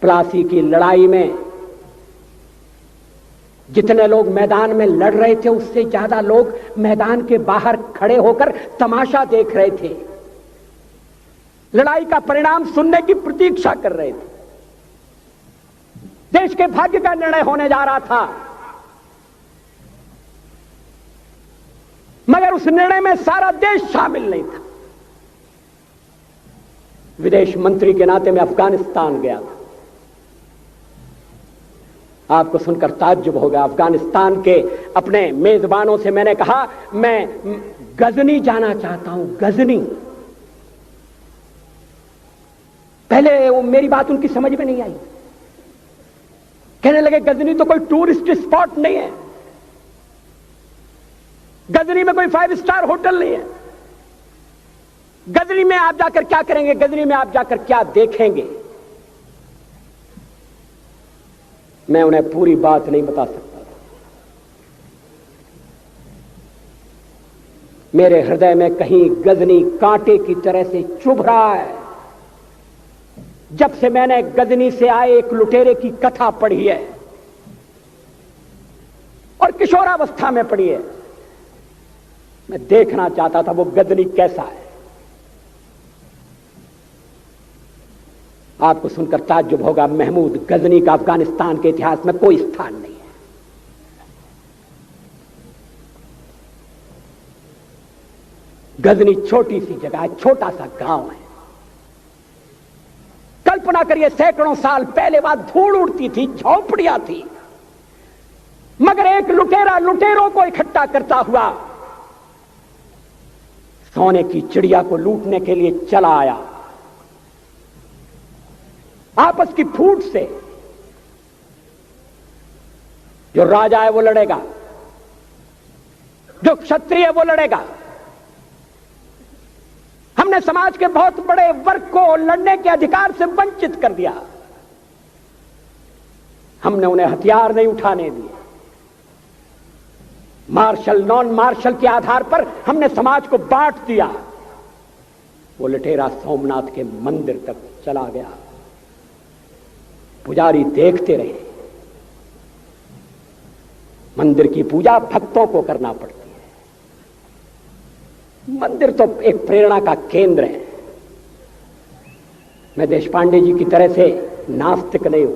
प्लासी की लड़ाई में जितने लोग मैदान में लड़ रहे थे उससे ज्यादा लोग मैदान के बाहर खड़े होकर तमाशा देख रहे थे, लड़ाई का परिणाम सुनने की प्रतीक्षा कर रहे थे। देश के भाग्य का निर्णय होने जा रहा था, मगर उस निर्णय में सारा देश शामिल नहीं था। विदेश मंत्री के नाते मैं अफगानिस्तान गया था। आपको सुनकर ताज्जुब होगा, अफगानिस्तान के अपने मेजबानों से मैंने कहा मैं गजनी जाना चाहता हूं, गजनी। पहले वो मेरी बात उनकी समझ में नहीं आई, कहने लगे गजनी तो कोई टूरिस्ट स्पॉट नहीं है, गजनी में कोई 5 स्टार होटल नहीं है, गजनी में आप जाकर क्या करेंगे, गजनी में आप जाकर क्या देखेंगे। मैं उन्हें पूरी बात नहीं बता सकता था। मेरे हृदय में कहीं गजनी कांटे की तरह से चुभ रहा है। जब से मैंने गजनी से आए एक लुटेरे की कथा पढ़ी है और किशोरावस्था में पढ़ी है, मैं देखना चाहता था वो गजनी कैसा है। आपको सुनकर ताज्जुब होगा, महमूद गजनी का अफगानिस्तान के इतिहास में कोई स्थान नहीं है। गजनी छोटी सी जगह है, छोटा सा गांव है। कल्पना करिए सैकड़ों साल पहले वहां धूल उड़ती थी, झोंपड़ियां थी, मगर एक लुटेरा लुटेरों को इकट्ठा करता हुआ सोने की चिड़िया को लूटने के लिए चला आया। आपस की फूट से जो राजा है वो लड़ेगा, जो क्षत्रिय है वो लड़ेगा। हमने समाज के बहुत बड़े वर्ग को लड़ने के अधिकार से वंचित कर दिया। हमने उन्हें हथियार नहीं उठाने दिए। मार्शल नॉन मार्शल के आधार पर हमने समाज को बांट दिया। वो लुटेरा सोमनाथ के मंदिर तक चला गया। पुजारी देखते रहे। मंदिर की पूजा भक्तों को करना पड़ती है। मंदिर तो एक प्रेरणा का केंद्र है। मैं देशपांडे जी की तरह से नास्तिक नहीं हूं,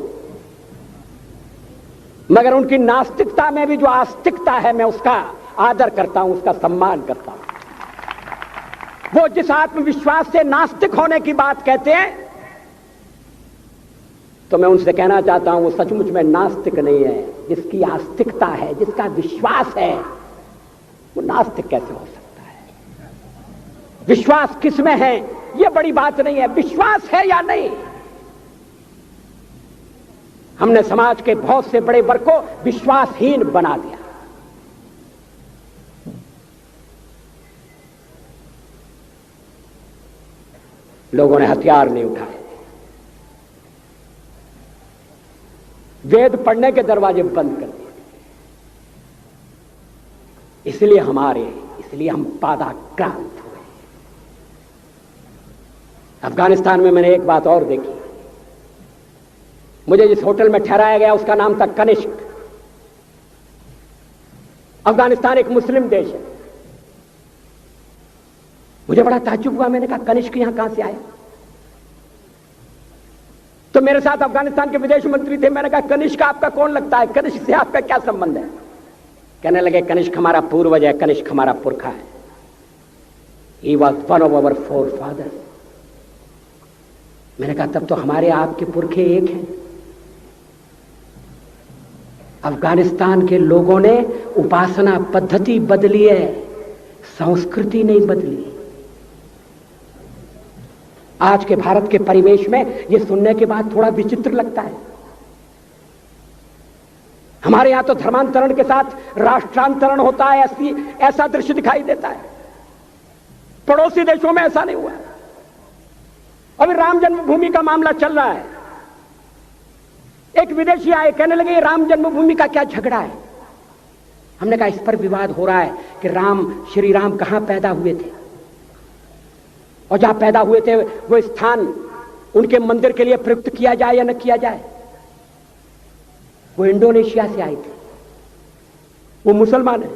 मगर उनकी नास्तिकता में भी जो आस्तिकता है मैं उसका आदर करता हूं, उसका सम्मान करता हूं। वो जिस आत्मविश्वास से नास्तिक होने की बात कहते हैं, तो मैं उनसे कहना चाहता हूं वो सचमुच में नास्तिक नहीं है। जिसकी आस्तिकता है, जिसका विश्वास है, वो नास्तिक कैसे हो सकता है? विश्वास किसमें है यह बड़ी बात नहीं है, विश्वास है या नहीं। हमने समाज के बहुत से बड़े वर्ग को विश्वासहीन बना दिया। लोगों ने हथियार नहीं उठाए, वेद पढ़ने के दरवाजे बंद कर दिए। इसलिए हम पादाक्रांत हुए। अफगानिस्तान में मैंने एक बात और देखी। मुझे जिस होटल में ठहराया गया उसका नाम था कनिष्क। अफगानिस्तान एक मुस्लिम देश है। मुझे बड़ा ताज्जुब हुआ। मैंने कहा कनिष्क यहां कहां से आया? तो मेरे साथ अफगानिस्तान के विदेश मंत्री थे। मैंने कहा कनिष्क आपका कौन लगता है, कनिष्क से आपका क्या संबंध है? कहने लगे कनिष्क हमारा पूर्वज है, कनिष्क हमारा पुरखा है। He was one of our forefathers। मैंने कहा तब तो हमारे आपके पुरखे एक हैं। अफगानिस्तान के लोगों ने उपासना पद्धति बदली है, संस्कृति नहीं बदली। आज के भारत के परिवेश में यह सुनने के बाद थोड़ा विचित्र लगता है। हमारे यहां तो धर्मांतरण के साथ राष्ट्रांतरण होता है, ऐसा दृश्य दिखाई देता है। पड़ोसी देशों में ऐसा नहीं हुआ। अभी राम जन्मभूमि का मामला चल रहा है। एक विदेशी आए, कहने लगे राम जन्मभूमि का क्या झगड़ा है? हमने कहा इस पर विवाद हो रहा है कि श्री राम कहां पैदा हुए थे, और जहां पैदा हुए थे वो स्थान उनके मंदिर के लिए प्रयुक्त किया जाए या न किया जाए। वो इंडोनेशिया से आए थे, वो मुसलमान है।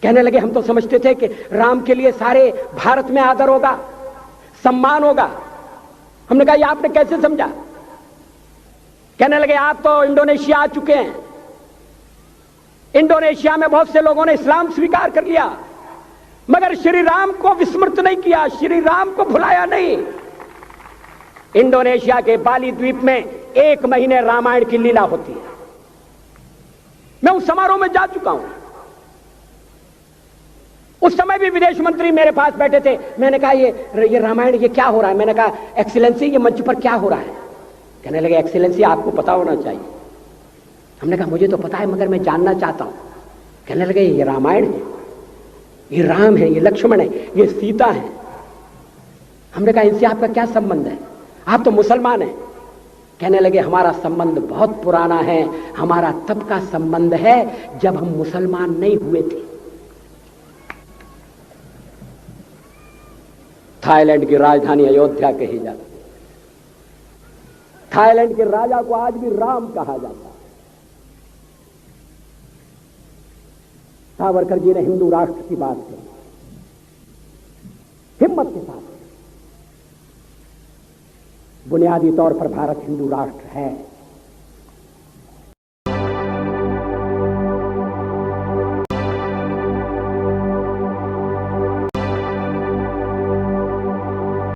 कहने लगे हम तो समझते थे कि राम के लिए सारे भारत में आदर होगा, सम्मान होगा। हमने कहा ये आपने कैसे समझा? कहने लगे आप तो इंडोनेशिया आ चुके हैं, इंडोनेशिया में बहुत से लोगों ने इस्लाम स्वीकार कर लिया, मगर श्री राम को विस्मृत नहीं किया, श्री राम को भुलाया नहीं। इंडोनेशिया के बाली द्वीप में 1 महीने रामायण की लीला होती है। मैं उस समारोह में जा चुका हूं। उस समय भी विदेश मंत्री मेरे पास बैठे थे। मैंने कहा ये रामायण ये क्या हो रहा है? मैंने कहा एक्सीलेंसी ये मंच पर क्या हो रहा है? कहने लगे एक्सीलेंसी आपको पता होना चाहिए। हमने कहा मुझे तो पता है मगर मैं जानना चाहता हूं। कहने लगे ये रामायण है, ये राम है, ये लक्ष्मण है, ये सीता है। हमने कहा इनसे आपका क्या संबंध है? आप तो मुसलमान हैं। कहने लगे हमारा संबंध बहुत पुराना है, हमारा तब का संबंध है जब हम मुसलमान नहीं हुए थे। थाईलैंड की राजधानी अयोध्या कही जाती है। थाईलैंड के राजा को आज भी राम कहा जाता है। सावरकर जी ने हिंदू राष्ट्र की बात की, हिम्मत के साथ। बुनियादी तौर पर भारत हिंदू राष्ट्र है,